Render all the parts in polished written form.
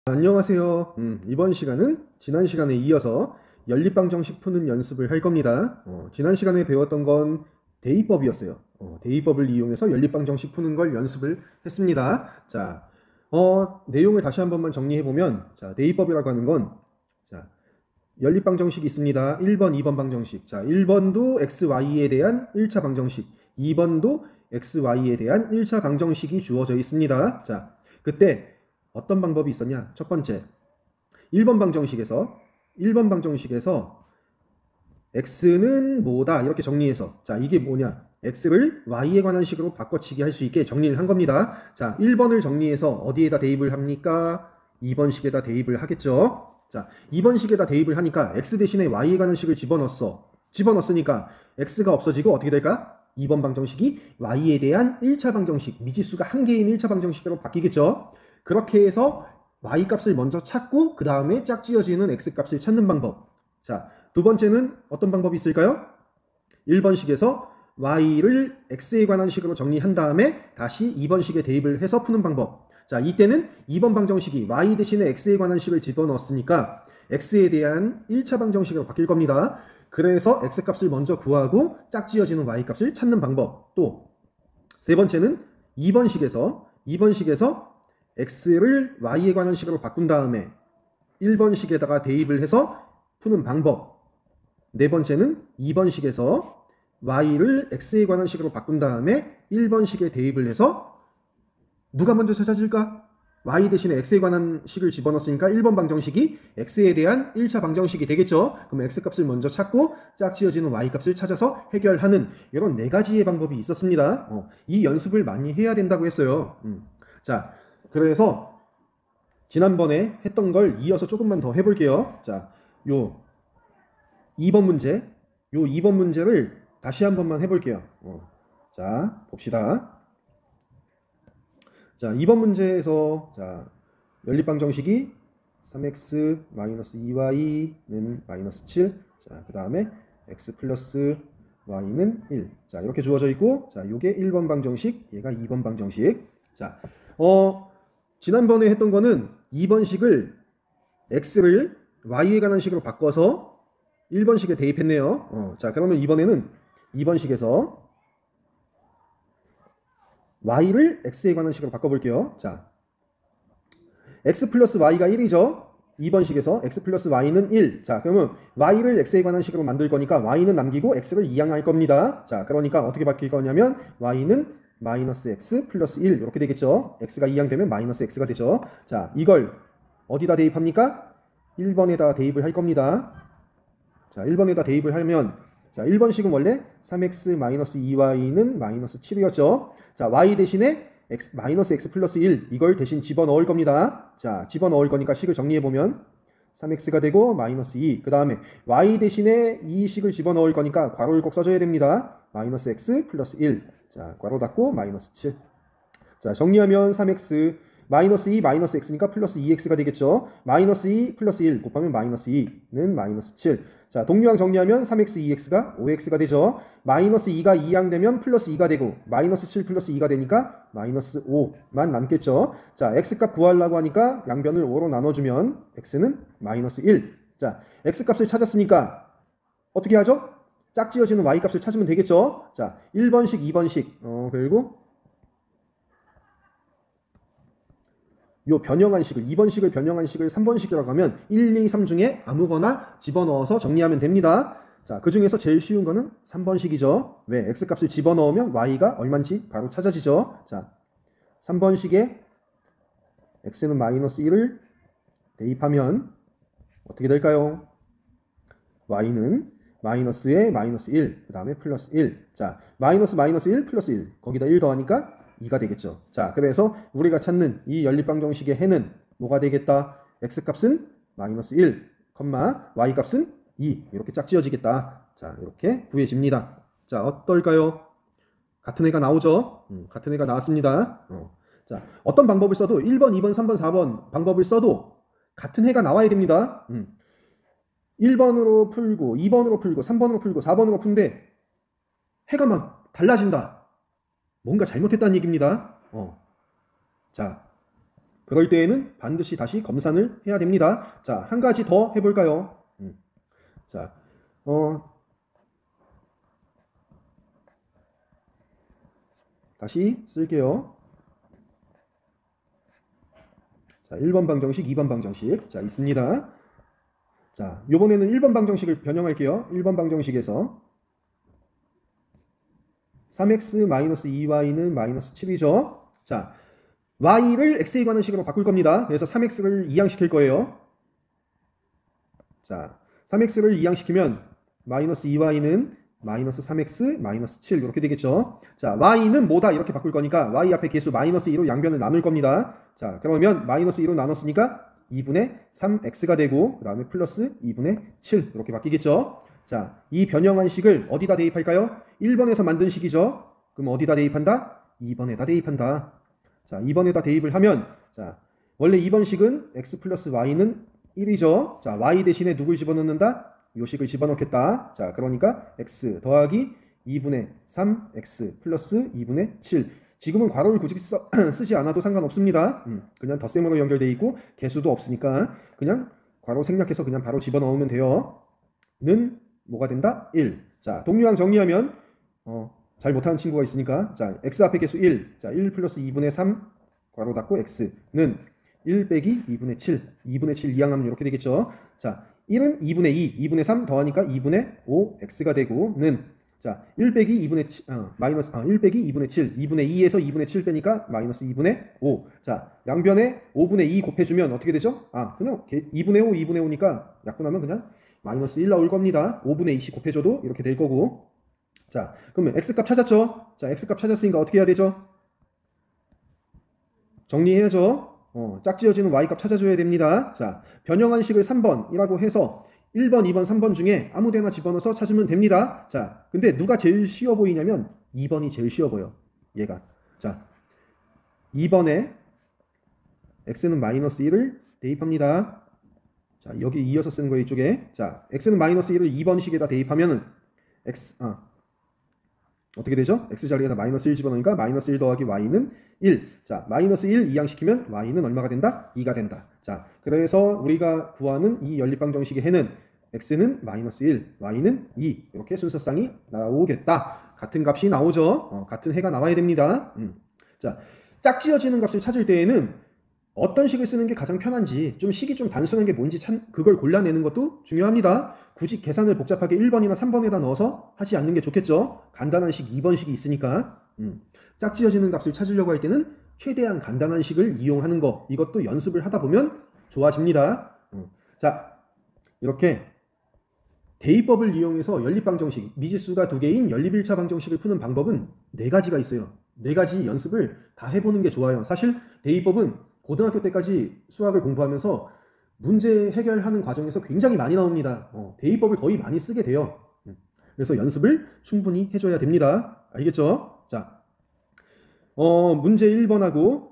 안녕하세요. 이번 시간은 지난 시간에 이어서 연립방정식 푸는 연습을 할 겁니다. 지난 시간에 배웠던 건 대입법이었어요. 대입법을 이용해서 연립방정식 푸는 걸 연습을 했습니다. 자, 내용을 다시 한 번만 정리해보면, 자, 대입법이라고 하는 건, 자, 연립방정식이 있습니다. 1번, 2번 방정식. 자, 1번도 XY에 대한 1차 방정식, 2번도 XY에 대한 1차 방정식이 주어져 있습니다. 자, 그때 어떤 방법이 있었냐? 첫 번째, 1번 방정식에서 x는 뭐다 이렇게 정리해서, 자, 이게 뭐냐? x를 y에 관한 식으로 바꿔치기 할 수 있게 정리를 한 겁니다. 자, 1번을 정리해서 어디에다 대입을 합니까? 2번식에다 대입을 하겠죠. 자, 2번식에다 대입을 하니까 x 대신에 y에 관한 식을 집어넣었으니까 x가 없어지고 어떻게 될까? 2번 방정식이 y에 대한 1차 방정식, 미지수가 한 개인 1차 방정식으로 바뀌겠죠. 그렇게 해서 y 값을 먼저 찾고 그 다음에 짝지어지는 x 값을 찾는 방법. 자, 두 번째는 어떤 방법이 있을까요? 1번식에서 y를 x에 관한 식으로 정리한 다음에 다시 2번식에 대입을 해서 푸는 방법. 자, 이때는 2번 방정식이 y 대신에 x에 관한 식을 집어넣었으니까 x에 대한 1차 방정식으로 바뀔 겁니다. 그래서 x 값을 먼저 구하고 짝지어지는 y 값을 찾는 방법. 또 세 번째는 2번식에서 x를 y에 관한 식으로 바꾼 다음에 1번식에다가 대입을 해서 푸는 방법. 네 번째는 2번식에서 y를 x에 관한 식으로 바꾼 다음에 1번식에 대입을 해서 누가 먼저 찾아질까? y 대신에 x에 관한 식을 집어넣었으니까 1번 방정식이 x에 대한 1차 방정식이 되겠죠. 그럼 x 값을 먼저 찾고 짝지어지는 y 값을 찾아서 해결하는 이런 네 가지의 방법이 있었습니다. 이 연습을 많이 해야 된다고 했어요. 자, 그래서 지난번에 했던 걸 이어서 조금만 더 해볼게요. 자, 요 2번 문제를 다시 한 번만 해볼게요. 자, 봅시다. 자, 2번 문제에서, 자, 연립방정식이 3x-2y는 -7. 자, 그 다음에 x 플러스 y는 1. 자, 이렇게 주어져 있고, 자, 요게 1번 방정식, 얘가 2번 방정식. 자, 지난번에 했던 거는 2번식을 x를 y에 관한 식으로 바꿔서 1번식에 대입했네요. 자, 그러면 이번에는 2번식에서 y를 x에 관한 식으로 바꿔볼게요. 자, x 플러스 y가 1이죠. 2번식에서 x 플러스 y는 1. 자, 그러면 y를 x에 관한 식으로 만들 거니까 y는 남기고 x를 이항할 겁니다. 자, 그러니까 어떻게 바뀔 거냐면 y는 마이너스 x 플러스 1 이렇게 되겠죠. x가 이항되면 마이너스 x가 되죠. 자, 이걸 어디다 대입합니까? 1번에다 대입을 할 겁니다. 자, 1번에다 대입을 하면, 자, 1번식은 원래 3x-2y는 마이너스 7이었죠. 자, y 대신에 마이너스 x 플러스 1 이걸 대신 집어넣을 겁니다. 자, 집어넣을 거니까 식을 정리해보면 3x가 되고 마이너스 2. 그 다음에 y 대신에 이 식을 집어넣을 거니까 괄호를 꼭 써줘야 됩니다. 마이너스 x 플러스 1. 자, 괄호 닫고 마이너스 7. 자, 정리하면 3x 마이너스 2 마이너스 x니까 플러스 2x가 되겠죠. 마이너스 2 플러스 1 곱하면 마이너스 2는 마이너스 7. 자, 동류항 정리하면 3x 2x가 5x가 되죠. 마이너스 2가 2항되면 플러스 2가 되고 마이너스 7 플러스 2가 되니까 마이너스 5만 남겠죠. 자, x값 구하려고 하니까 양변을 5로 나눠주면 x는 마이너스 1. 자, x값을 찾았으니까 어떻게 하죠? 짝지어지는 y값을 찾으면 되겠죠. 자, 1번식, 2번식 그리고 요 변형한 식을 2번식을 변형한 식을 3번식이라고 하면 1, 2, 3 중에 아무거나 집어넣어서 정리하면 됩니다. 자, 그 중에서 제일 쉬운 거는 3번식이죠. 왜? x값을 집어넣으면 y가 얼마인지 바로 찾아지죠. 자, 3번식에 x는 마이너스 1을 대입하면 어떻게 될까요? y는 마이너스에 마이너스 1, 그 다음에 플러스 1. 자, 마이너스 1 플러스 1. 거기다 1 더하니까 2가 되겠죠. 자, 그래서 우리가 찾는 이 연립방정식의 해는 뭐가 되겠다? x값은 마이너스 1, y값은 2 이렇게 짝지어지겠다. 자, 이렇게 구해집니다. 자, 어떨까요? 같은 애가 나오죠? 같은 애가 나왔습니다. 자, 어떤 방법을 써도 1번, 2번, 3번, 4번 방법을 써도 같은 해가 나와야 됩니다. 1번으로 풀고 2번으로 풀고 3번으로 풀고 4번으로 푼데 해가 막 달라진다. 뭔가 잘못했다는 얘기입니다. 자, 그럴 때에는 반드시 다시 검산을 해야 됩니다. 자, 한 가지 더 해볼까요? 자, 다시 쓸게요. 자, 1번 방정식, 2번 방정식. 자, 있습니다. 자, 요번에는 1번 방정식을 변형할게요. 1번 방정식에서 3x-2y는 마이너스 7이죠. 자, y를 x에 관한 식으로 바꿀 겁니다. 그래서 3x를 이항시킬 거예요. 자, 3x를 이항시키면 마이너스 2y는 마이너스 3x 마이너스 7 이렇게 되겠죠. 자, y는 뭐다 이렇게 바꿀 거니까 y 앞에 개수 마이너스 2로 양변을 나눌 겁니다. 자, 그러면 마이너스 2로 나눴으니까 2분의 3x가 되고 그 다음에 플러스 2분의 7 이렇게 바뀌겠죠. 자, 이 변형한 식을 어디다 대입할까요? 1번에서 만든 식이죠. 그럼 어디다 대입한다? 2번에다 대입한다. 자, 2번에다 대입을 하면 자, 원래 2번 식은 x 플러스 y는 1이죠. 자, y 대신에 누굴 집어넣는다? 요 식을 집어넣겠다. 자, 그러니까 x 더하기 2분의 3x 플러스 2분의 7. 지금은 괄호를 굳이 쓰지 않아도 상관없습니다. 그냥 덧셈으로 연결되어 있고 개수도 없으니까 그냥 괄호 생략해서 그냥 바로 집어넣으면 돼요. 는 뭐가 된다? 1. 자, 동류항 정리하면 잘 못하는 친구가 있으니까 자, x 앞에 개수 1. 자, 1 플러스 2분의 3 괄호 닫고 x는 1 빼기 2분의 7. 2분의 7 이항하면 이렇게 되겠죠. 자, 1은 2분의 2, 2분의 3 더하니까 2분의 5 x가 되고 는 자, 1 빼기 2분의 7, 1 빼기 2분의 7, 2분의 2에서 2분의 7 빼니까 마이너스 2분의 5. 자, 양변에 5분의 2 곱해주면 어떻게 되죠? 그냥 2분의 5, 2분의 5니까 약분하면 그냥 마이너스 1 나올 겁니다. 5분의 2씩 곱해줘도 이렇게 될 거고. 자, 그러면 x값 찾았죠? 자, x값 찾았으니까 어떻게 해야 되죠? 정리해야죠. 짝지어지는 y값 찾아줘야 됩니다. 자, 변형한 식을 3번이라고 해서 1번, 2번, 3번 중에 아무 데나 집어넣어서 찾으면 됩니다. 자, 근데 누가 제일 쉬워 보이냐면 2번이 제일 쉬워 보여. 얘가. 자, 2번에 x는 마이너스 1을 대입합니다. 자, 여기 이어서 쓴 거 이쪽에. 자, x는 마이너스 1을 2번식에다 대입하면은 어떻게 되죠? x 자리에다 마이너스 1 집어넣으니까 마이너스 1 더하기 y는 1. 자, 마이너스 1 이항시키면 y는 얼마가 된다? 2가 된다. 자, 그래서 우리가 구하는 이 연립방정식의 해는 x는 마이너스 1, y는 2. 이렇게 순서쌍이 나오겠다. 같은 값이 나오죠. 같은 해가 나와야 됩니다. 자, 짝지어지는 값을 찾을 때에는 어떤 식을 쓰는 게 가장 편한지 좀 식이 좀 단순한 게 뭔지 그걸 골라내는 것도 중요합니다. 굳이 계산을 복잡하게 1번이나 3번에다 넣어서 하지 않는 게 좋겠죠. 간단한 식 2번식이 있으니까 짝지어지는 값을 찾으려고 할 때는 최대한 간단한 식을 이용하는 거 이것도 연습을 하다 보면 좋아집니다. 자, 이렇게 대입법을 이용해서 연립방정식, 미지수가 2개인 연립1차 방정식을 푸는 방법은 4가지가 있어요. 4가지 연습을 다 해보는 게 좋아요. 사실 대입법은 고등학교 때까지 수학을 공부하면서 문제 해결하는 과정에서 굉장히 많이 나옵니다. 대입법을 거의 많이 쓰게 돼요. 그래서 연습을 충분히 해줘야 됩니다. 알겠죠? 자, 문제 1번하고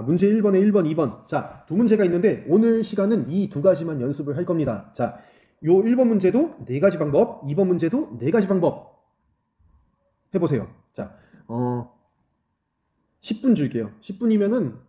문제 1번에 1번, 2번. 자, 두 문제가 있는데 오늘 시간은 이 2가지만 연습을 할 겁니다. 자, 요 1번 문제도 4가지 방법, 2번 문제도 4가지 방법 해보세요. 자, 10분 줄게요. 10분이면은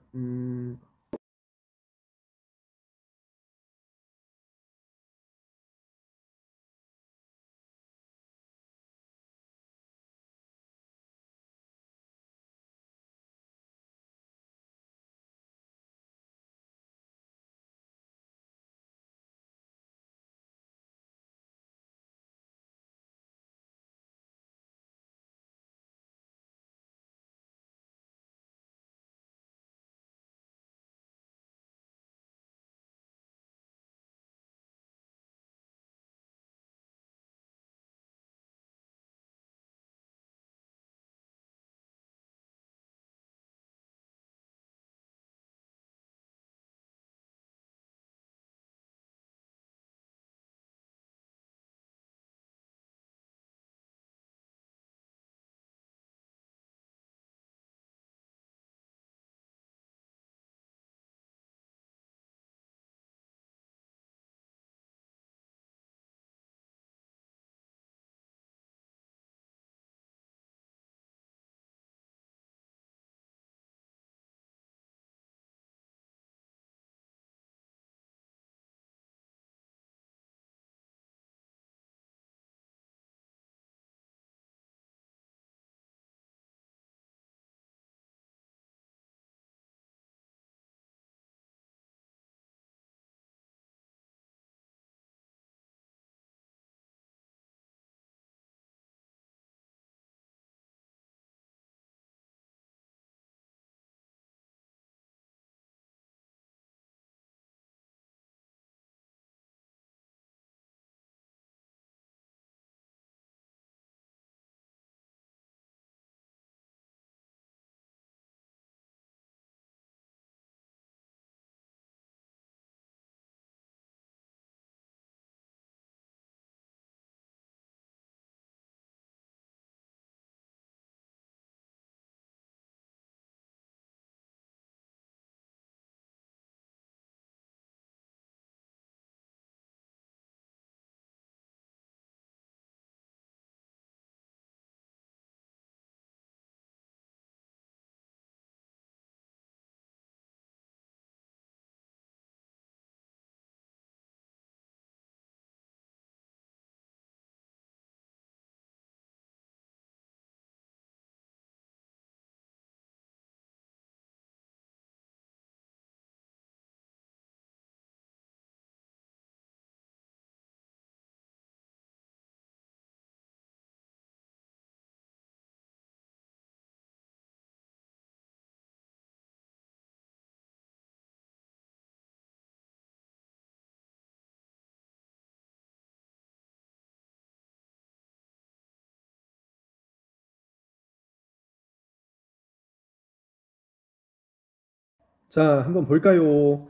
자, 한번 볼까요?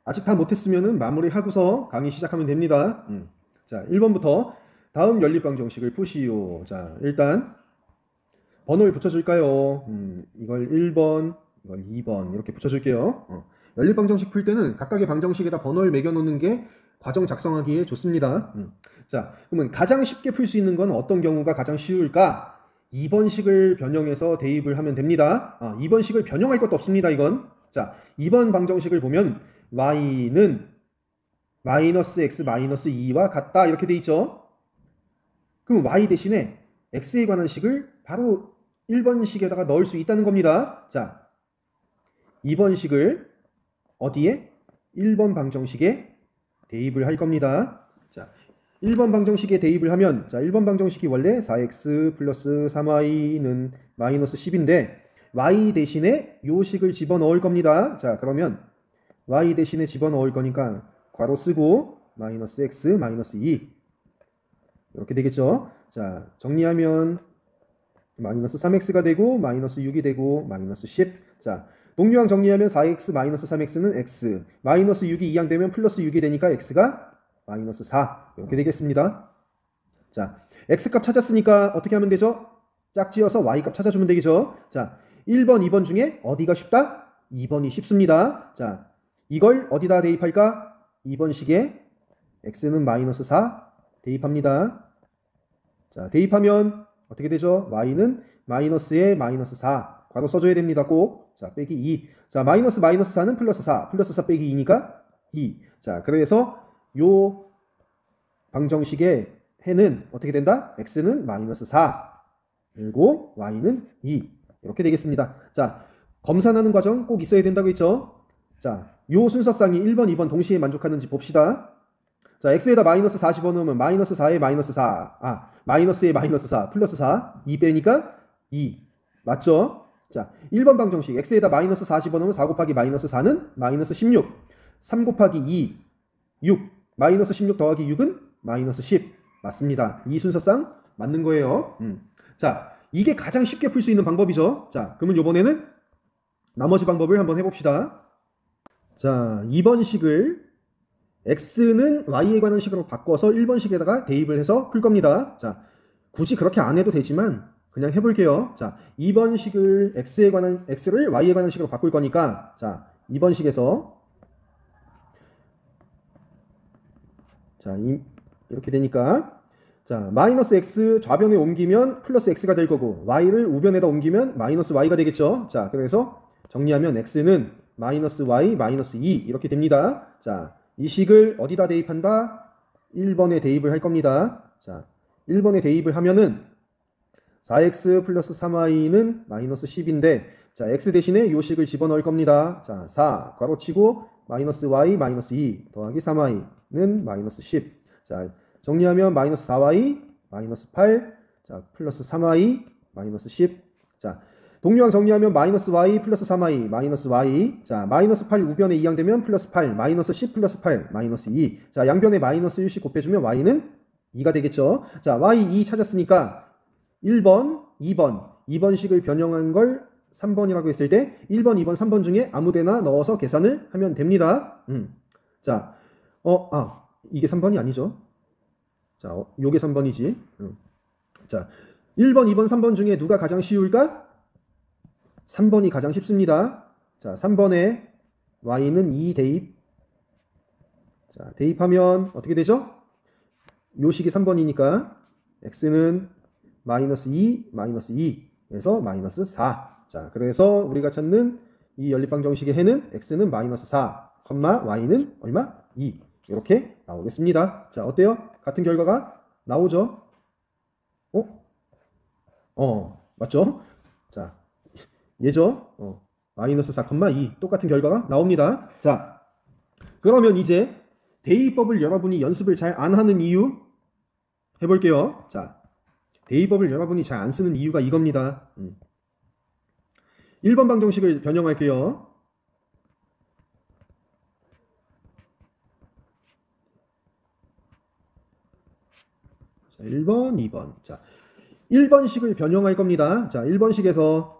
아직 다 못했으면 마무리하고서 강의 시작하면 됩니다. 자, 1번부터 다음 연립방정식을 푸시오. 자, 일단 번호를 붙여줄까요? 이걸 1번, 이걸 2번 이렇게 붙여줄게요. 연립방정식 풀 때는 각각의 방정식에다 번호를 매겨놓는 게 과정 작성하기에 좋습니다. 자, 그러면 가장 쉽게 풀 수 있는 건 어떤 경우가 가장 쉬울까? 2번식을 변형해서 대입을 하면 됩니다. 2번식을 변형할 것도 없습니다. 이건. 자, 2번 방정식을 보면 y는 마이너스 x 마이너스 2와 같다 이렇게 돼 있죠. 그럼 y 대신에 x에 관한 식을 바로 1번식에다가 넣을 수 있다는 겁니다. 자, 2번식을 어디에? 1번 방정식에 대입을 할 겁니다. 자, 1번 방정식에 대입을 하면, 자, 1번 방정식이 원래 4x 플러스 3y는 마이너스 10인데 y 대신에 요 식을 집어넣을 겁니다. 자, 그러면 y 대신에 집어넣을 거니까 괄호 쓰고 마이너스 x 마이너스 2 이렇게 되겠죠. 자, 정리하면 마이너스 3x가 되고 마이너스 6이 되고 마이너스 10. 자, 동류항 정리하면 4x 마이너스 3x는 x 마이너스 6이 이항되면 플러스 6이 되니까 x가 마이너스 4 이렇게 되겠습니다. 자, x값 찾았으니까 어떻게 하면 되죠? 짝지어서 y값 찾아주면 되겠죠. 자, 1번, 2번 중에 어디가 쉽다? 2번이 쉽습니다. 자, 이걸 어디다 대입할까? 2번식에 x는 마이너스 4 대입합니다. 자, 대입하면 어떻게 되죠? y는 마이너스에 마이너스 4 괄호 써줘야 됩니다. 꼭. 자, 빼기 2. 자, 마이너스 마이너스 4는 플러스 4. 플러스 4 빼기 2니까 2. 자, 그래서 요 방정식의 해는 어떻게 된다? x는 마이너스 4 그리고 y는 2 이렇게 되겠습니다. 자, 검산하는 과정 꼭 있어야 된다고 했죠? 자, 요 순서상이 1번, 2번 동시에 만족하는지 봅시다. 자, x에다 마이너스 4 집어넣으면 마이너스 4에 마이너스 4. 마이너스에 마이너스 4. 플러스 4. 2 빼니까 2. 맞죠? 자, 1번 방정식. x에다 마이너스 4 집어넣으면 4 곱하기 마이너스 4는 마이너스 16. 3 곱하기 2. 6. 마이너스 16 더하기 6은 마이너스 10. 맞습니다. 이 순서상 맞는 거예요. 자, 이게 가장 쉽게 풀 수 있는 방법이죠. 자, 그러면 이번에는 나머지 방법을 한번 해봅시다. 자, 2번식을 x는 y에 관한 식으로 바꿔서 1번식에다가 대입을 해서 풀 겁니다. 자, 굳이 그렇게 안 해도 되지만 그냥 해볼게요. 자, 2번식을 x를 y에 관한 식으로 바꿀 거니까 자, 2번식에서 자, 이렇게 되니까 자, 마이너스 x 좌변에 옮기면 플러스 x가 될 거고 y를 우변에다 옮기면 마이너스 y가 되겠죠. 자, 그래서 정리하면 x는 마이너스 y 마이너스 2 이렇게 됩니다. 자, 이 식을 어디다 대입한다? 1번에 대입을 할 겁니다. 자, 1번에 대입을 하면은 4x 플러스 3y는 마이너스 10인데 자, x 대신에 이 식을 집어넣을 겁니다. 자, 4 괄호치고 마이너스 y 마이너스 2 더하기 3y는 마이너스 10. 자, 정리하면 마이너스 4y 마이너스 8. 자, 플러스 3y 마이너스 10. 자, 동류항 정리하면 마이너스 y 플러스 3y 마이너스 y. 자, 마이너스 8 우변에 이항되면 플러스 8 마이너스 10 플러스 8 마이너스 2. 자, 양변에 마이너스 1씩 곱해주면 y는 2가 되겠죠. 자, y 2 찾았으니까 1번, 2번식을 변형한 걸 3번이라고 했을 때 1번, 2번, 3번 중에 아무데나 넣어서 계산을 하면 됩니다. 자, 이게 3번이 아니죠. 자, 요게 3번이지. 자, 1번, 2번, 3번 중에 누가 가장 쉬울까? 3번이 가장 쉽습니다. 자, 3번에 y는 2 대입. 자, 대입하면 어떻게 되죠? 요 식이 3번이니까 x는 마이너스 2, 마이너스 2. 그래서 마이너스 4. 자, 그래서 우리가 찾는 이 연립방정식의 해는 x는 마이너스 4, y는 얼마? 2. 이렇게 나오겠습니다. 자, 어때요? 같은 결과가 나오죠? 맞죠? 자, 얘죠? 마이너스 4, 2. 똑같은 결과가 나옵니다. 자, 그러면 이제 대입법을 여러분이 연습을 잘 안 하는 이유 해볼게요. 자, 대입법을 여러분이 잘 안 쓰는 이유가 이겁니다. 1번 방정식을 변형할게요. 자, 1번, 2번. 자, 1번식을 변형할 겁니다. 자, 1번식에서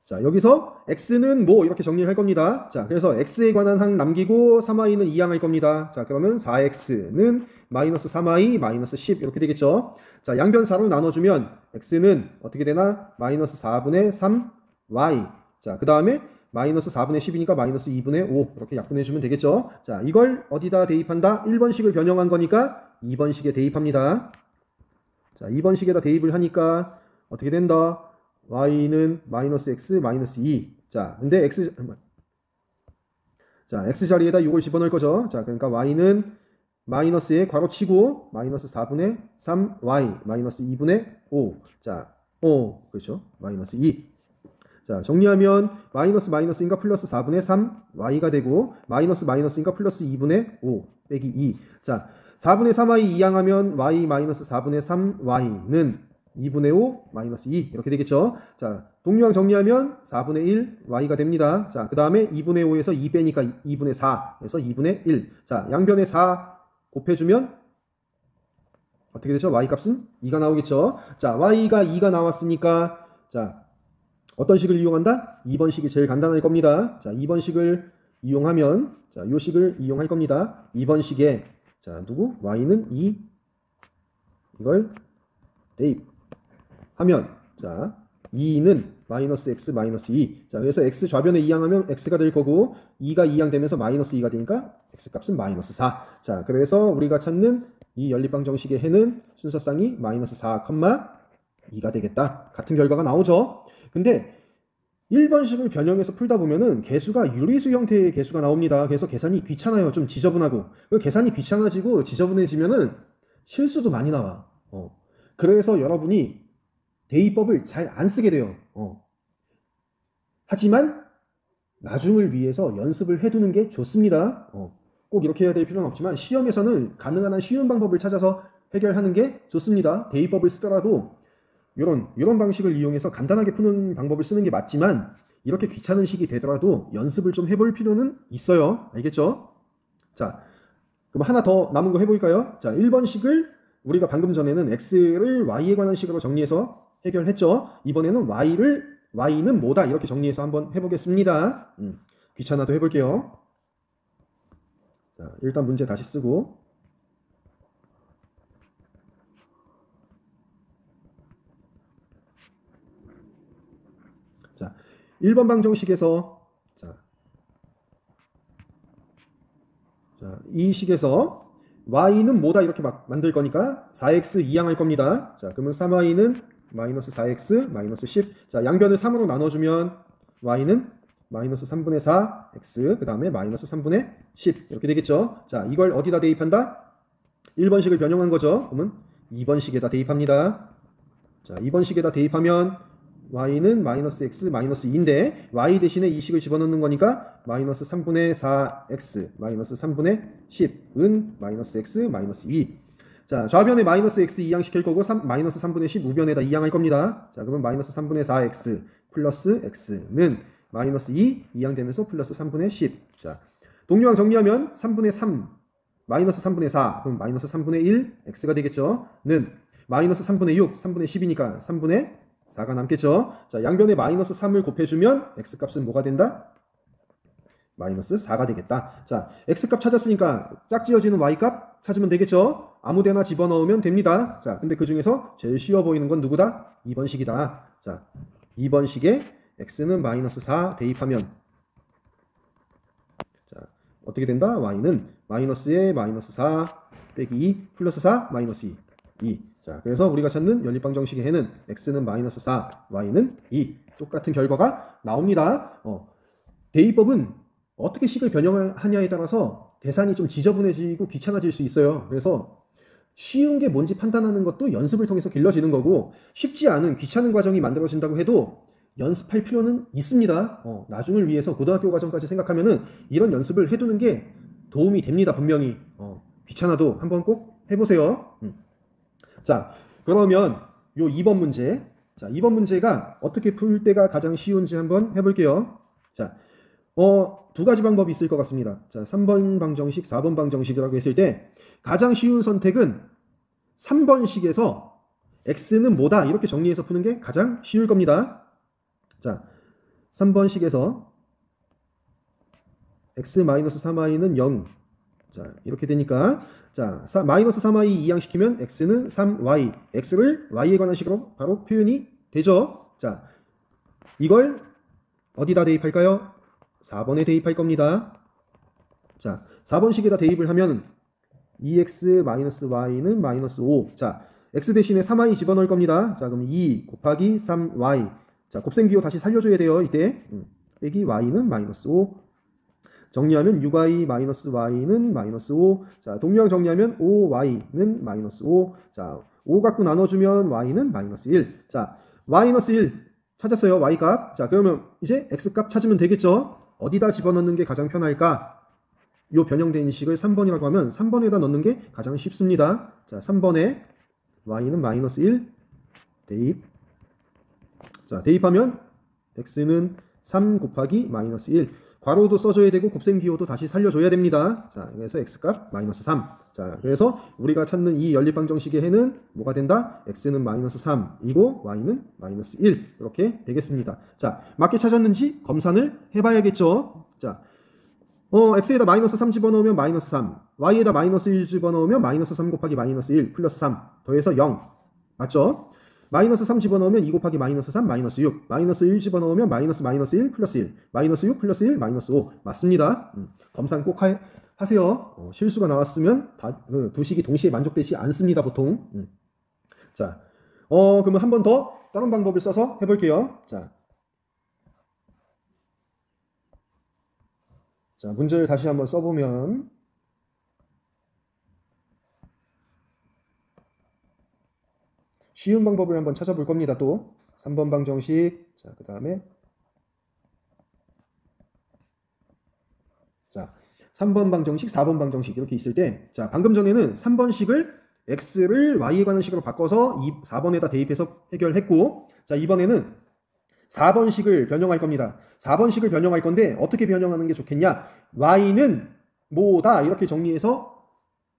자, 여기서 x는 뭐 이렇게 정리할 겁니다. 자, 그래서 x에 관한 항 남기고 3y는 2항 할 겁니다. 자, 그러면 4x는 마이너스 3y 마이너스 10 이렇게 되겠죠. 자, 양변 4로 나눠주면 x는 어떻게 되나? 마이너스 4분의 3y. 자, 그 다음에 마이너스 4분의 10이니까 마이너스 2분의 5 이렇게 약분해주면 되겠죠. 자, 이걸 어디다 대입한다? 1번식을 변형한 거니까 2번식에 대입합니다. 자, 2번식에다 대입을 하니까 어떻게 된다? y는 마이너스 x 마이너스 2. 자, 근데 x 자리에다 이걸 집어넣을 거죠. 자, 그러니까 y는 마이너스에 괄호치고 마이너스 4분의 3y 마이너스 2분의 5. 자, 그렇죠. 마이너스 2. 자, 정리하면 마이너스 마이너스인가 플러스 4분의 3y가 되고 마이너스 마이너스인가 플러스 2분의 5 빼기 2. 자, 4분의 3y 이항하면 y 마이너스 4분의 3y는 2분의 5 마이너스 2 이렇게 되겠죠. 자, 동류항 정리하면 4분의 1 y가 됩니다. 자, 그 다음에 2분의 5에서 2 빼니까 2분의 4 그래서 2분의 1. 자, 양변에 4 곱해주면 어떻게 되죠? y 값은 2가 나오겠죠. 자, y가 2가 나왔으니까 자, 어떤 식을 이용한다? 2번식이 제일 간단할 겁니다. 자, 2번식을 이용하면 자, 요 식을 이용할 겁니다. 2번식에 자, 누구? y는 2 이걸 대입하면 자, 2는 마이너스 x 마이너스 2. 자, 그래서 x 좌변에 이항하면 x가 될 거고 2가 이항 되면서 마이너스 2가 되니까 x 값은 마이너스 4. 자, 그래서 우리가 찾는 이 연립방 정식의 해는 순서쌍이 마이너스 4, 2가 되겠다. 같은 결과가 나오죠. 근데 1번식을 변형해서 풀다 보면은 개수가 유리수 형태의 개수가 나옵니다. 그래서 계산이 귀찮아요. 좀 지저분하고. 계산이 귀찮아지고 지저분해지면은 실수도 많이 나와. 그래서 여러분이 대입법을 잘 안 쓰게 돼요. 하지만 나중을 위해서 연습을 해두는 게 좋습니다. 꼭 이렇게 해야 될 필요는 없지만 시험에서는 가능한 한 쉬운 방법을 찾아서 해결하는 게 좋습니다. 대입법을 쓰더라도 이런 방식을 이용해서 간단하게 푸는 방법을 쓰는 게 맞지만 이렇게 귀찮은 식이 되더라도 연습을 좀 해볼 필요는 있어요. 알겠죠? 자, 그럼 하나 더 남은 거 해볼까요? 자, 1번식을 우리가 방금 전에는 x를 y에 관한 식으로 정리해서 해결했죠. 이번에는 y는 뭐다 이렇게 정리해서 한번 해보겠습니다. 귀찮아도 해볼게요. 자, 일단 문제 다시 쓰고 자, 1번 방정식에서 이 식에서 y는 뭐다 이렇게 막 만들 거니까 4x 이항할 겁니다. 자, 그러면 3y는 마이너스 4x 마이너스 10. 자, 양변을 3으로 나눠주면 y는 마이너스 3분의 4 x 그 다음에 마이너스 3분의 10 이렇게 되겠죠. 자, 이걸 어디다 대입한다? 1번식을 변형한 거죠. 그러면 2번식에다 대입합니다. 자, 2번식에다 대입하면 y는 마이너스 x 마이너스 2인데 y 대신에 이 식을 집어넣는 거니까 마이너스 3분의 4x 마이너스 3분의 10은 마이너스 x 마이너스 2. 자, 좌변에 마이너스 x 이항 시킬 거고 마이너스 3분의 10 우변에다 이항할 겁니다. 자, 그러면 마이너스 3분의 4x 플러스 x는 마이너스 2 이항 되면서 플러스 3분의 10. 자, 동류항 정리하면 3분의 3 마이너스 3분의 4 그럼 마이너스 3분의 1 x가 되겠죠. 는 마이너스 3분의 6 3분의 10이니까 3분의 4가 남겠죠. 자, 양변에 마이너스 3을 곱해주면 x값은 뭐가 된다? 마이너스 4가 되겠다. 자, x값 찾았으니까 짝지어지는 y값 찾으면 되겠죠. 아무데나 집어넣으면 됩니다. 자, 근데 그 중에서 제일 쉬워 보이는 건 누구다? 2번식이다. 자, 2번식에 x는 마이너스 4 대입하면 자, 어떻게 된다? y는 마이너스에 마이너스 4 빼기 2 플러스 4 마이너스 2. 자, 그래서 우리가 찾는 연립방정식의 해는 x는 마이너스 4, y는 2. 똑같은 결과가 나옵니다. 대입법은 어떻게 식을 변형하냐에 따라서 계산이 좀 지저분해지고 귀찮아질 수 있어요. 그래서 쉬운 게 뭔지 판단하는 것도 연습을 통해서 길러지는 거고 쉽지 않은 귀찮은 과정이 만들어진다고 해도 연습할 필요는 있습니다. 나중을 위해서 고등학교 과정까지 생각하면은 이런 연습을 해두는 게 도움이 됩니다. 분명히. 귀찮아도 한번 꼭 해보세요. 자, 그러면 요 2번 문제. 자, 2번 문제가 어떻게 풀 때가 가장 쉬운지 한번 해볼게요. 자, 두 가지 방법이 있을 것 같습니다. 자, 3번 방정식, 4번 방정식이라고 했을 때 가장 쉬운 선택은 3번식에서 x는 뭐다 이렇게 정리해서 푸는 게 가장 쉬울 겁니다. 자, 3번식에서 x-3y는 0. 자, 이렇게 되니까 자, 마이너스 3y 이항시키면 x는 3y, x를 y에 관한 식으로 바로 표현이 되죠. 자, 이걸 어디다 대입할까요? 4번에 대입할 겁니다. 자, 4번식에다 대입을 하면 2x-y는 마이너스 5. 자, x 대신에 3y 집어넣을 겁니다. 자, 그럼 2 곱하기 3y. 자, 곱셈기호 다시 살려줘야 돼요. 이때 빼기 y는 마이너스 5. 정리하면 6y-y는 마이너스 5. 자, 동량 정리하면 5y는 마이너스 5. 자, 5 갖고 나눠주면 y는 마이너스 1. 자, 마이너스 1 찾았어요. y 값. 자, 그러면 이제 x 값 찾으면 되겠죠. 어디다 집어넣는 게 가장 편할까? 요 변형된 식을 3번이라고 하면 3번에다 넣는 게 가장 쉽습니다. 자, 3번에 y는 마이너스 1 대입. 자, 대입하면 x는 3 곱하기 마이너스 1. 괄호도 써줘야 되고 곱셈기호도 다시 살려줘야 됩니다. 자, 그래서 x값 마이너스 3. 자, 그래서 우리가 찾는 이 연립방정식의 해는 뭐가 된다? x는 마이너스 3이고 y는 마이너스 1 이렇게 되겠습니다. 자, 맞게 찾았는지 검산을 해봐야겠죠. 자, x에다 마이너스 3 집어넣으면 마이너스 3, y에다 마이너스 1 집어넣으면 마이너스 3 곱하기 마이너스 1 플러스 3 더해서 0 맞죠? 마이너스 3 집어넣으면 2 곱하기 마이너스 3 마이너스 6, 마이너스 1 집어넣으면 마이너스 1 플러스 1, 마이너스 6 플러스 1 마이너스 5 맞습니다. 검산 꼭 하세요. 실수가 나왔으면 두 식이 동시에 만족되지 않습니다 보통. 자, 그러면 한 번 더 다른 방법을 써서 해볼게요. 자, 문제를 다시 한번 써보면 쉬운 방법을 한번 찾아볼 겁니다. 또 3번 방정식. 자, 그 다음에 자, 3번 방정식, 4번 방정식 이렇게 있을 때, 자, 방금 전에는 3번식을 x를 y에 관한 식으로 바꿔서 4번에다 대입해서 해결했고, 자, 이번에는 4번식을 변형할 겁니다. 4번식을 변형할 건데 어떻게 변형하는 게 좋겠냐? y는 뭐다 이렇게 정리해서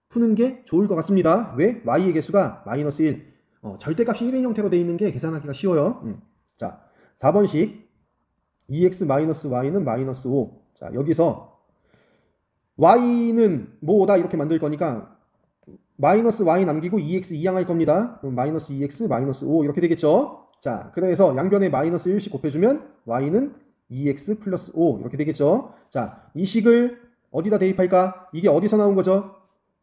푸는 게 좋을 것 같습니다. 왜? y의 개수가 마이너스 1. 절대값이 1인 형태로 되어 있는 게 계산하기가 쉬워요. 자, 4번식 2x-y는 마이너스 5. 자, 여기서 y는 뭐다 이렇게 만들 거니까 마이너스 y 남기고 2x 이항할 겁니다. 그럼 마이너스 2x 마이너스 5 이렇게 되겠죠. 자, 그래서 양변에 마이너스 1씩 곱해주면 y는 2x 플러스 5 이렇게 되겠죠. 자, 이 식을 어디다 대입할까? 이게 어디서 나온 거죠?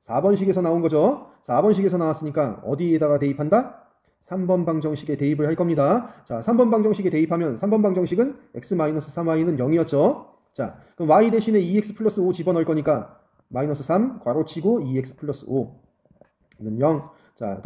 4번식에서 나온 거죠. 4번식에서 나왔으니까 어디에다가 대입한다? 3번 방정식에 대입을 할 겁니다. 자, 3번 방정식에 대입하면 3번 방정식은 x-3y는 0이었죠. 자, 그럼 y 대신에 2x 플러스 5 집어넣을 거니까 마이너스 3 괄호치고 2x 플러스 5는 0. 자,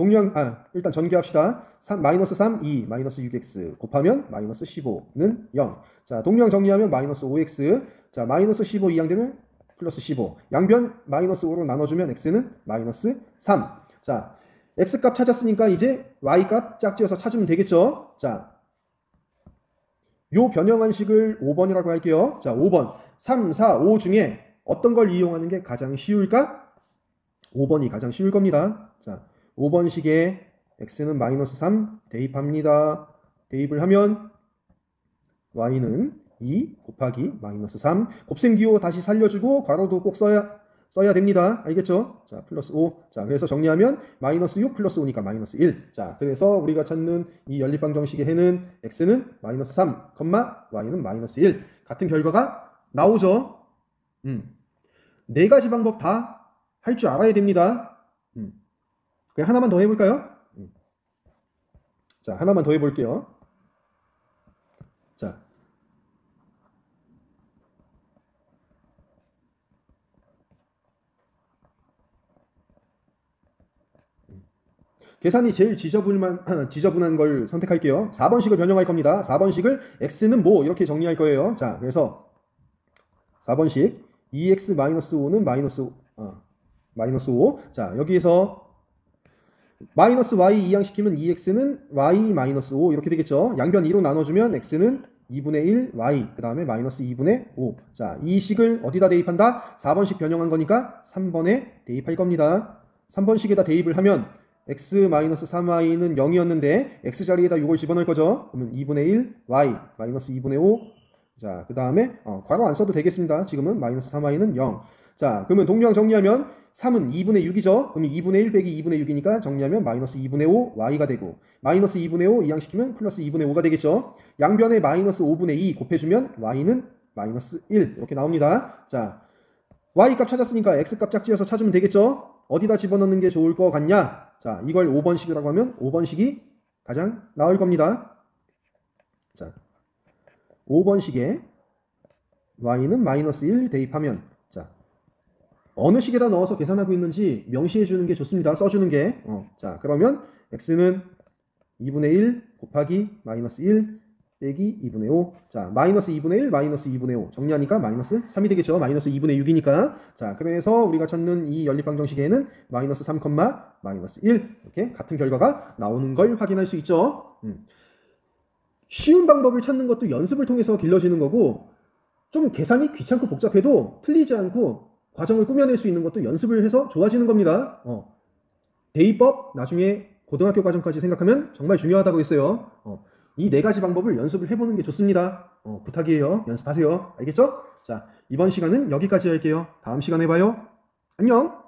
일단 전개합시다. 마이너스 3, 2, 마이너스 6x 곱하면 마이너스 15는 0. 자, 동량 정리하면 마이너스 5x. 자, 마이너스 15 이항되면 플러스 15. 양변 마이너스 5로 나눠주면 x는 마이너스 3. 자, x값 찾았으니까 이제 y값 짝지어서 찾으면 되겠죠. 자, 요 변형한 식을 5번이라고 할게요. 자, 5번. 3, 4, 5 중에 어떤 걸 이용하는 게 가장 쉬울까? 5번이 가장 쉬울 겁니다. 자, 5번식에 x는 마이너스 3 대입합니다. 대입을 하면 y는 2 곱하기 마이너스 3. 곱셈기호 다시 살려주고 괄호도 꼭 써야 됩니다. 알겠죠? 자, 플러스 5. 자, 그래서 정리하면 마이너스 6 플러스 5니까 마이너스 1. 자, 그래서 우리가 찾는 이 연립방정식의 해는 x는 마이너스 3, y는 마이너스 1. 같은 결과가 나오죠? 네 가지 방법 다 할 줄 알아야 됩니다. 그냥 하나만 더 해볼까요? 자, 하나만 더 해볼게요. 자, 계산이 제일 지저분한 걸 선택할게요. 4번식을 변형할 겁니다. 4번식을 x는 뭐 이렇게 정리할 거예요. 자, 그래서 4번식 2x-5는 마이너스 5. 자, 여기에서 마이너스 y 이항시키면 2x는 y 마이너스 5 이렇게 되겠죠. 양변 2로 나눠주면 x는 2분의 1 y 그 다음에 마이너스 2분의 5. 자, 이 식을 어디다 대입한다? 4번식 변형한 거니까 3번에 대입할 겁니다. 3번식에다 대입을 하면 x-3y는 0이었는데 x 자리에다 이걸 집어넣을 거죠. 그러면 2분의 1 y 마이너스 2분의 5. 자, 그 다음에 괄호 안 써도 되겠습니다. 지금은 마이너스 3y는 0. 자, 그러면 동류항 정리하면 3은 2분의 6이죠. 그러면 2분의 1 빼기 2분의 6이니까 정리하면 마이너스 2분의 5 y가 되고, 마이너스 2분의 5 이항시키면 플러스 2분의 5가 되겠죠. 양변에 마이너스 5분의 2 곱해주면 y는 마이너스 1 이렇게 나옵니다. 자, y 값 찾았으니까 x 값 짝지어서 찾으면 되겠죠. 어디다 집어넣는 게 좋을 것 같냐? 자, 이걸 5번식이라고 하면 5번식이 가장 나을 겁니다. 자, 5번식에 y는 마이너스 1 대입하면, 자, 어느 식에다 넣어서 계산하고 있는지 명시해 주는 게 좋습니다. 써주는 게. 자, 그러면 x는 2분의 1 곱하기 마이너스 1 빼기 2분의 5. 자, 마이너스 2분의 1 마이너스 2분의 5 정리하니까 마이너스 3이 되겠죠. 마이너스 2분의 6이니까. 자, 그래서 우리가 찾는 이 연립방정식에는 마이너스 3, 마이너스 1 이렇게 같은 결과가 나오는 걸 확인할 수 있죠. 쉬운 방법을 찾는 것도 연습을 통해서 길러지는 거고, 좀 계산이 귀찮고 복잡해도 틀리지 않고 과정을 꾸며낼 수 있는 것도 연습을 해서 좋아지는 겁니다. 대입법 나중에 고등학교 과정까지 생각하면 정말 중요하다고 했어요. 이 네 가지 방법을 연습을 해보는 게 좋습니다. 부탁이에요. 연습하세요. 알겠죠? 자, 이번 시간은 여기까지 할게요. 다음 시간에 봐요. 안녕.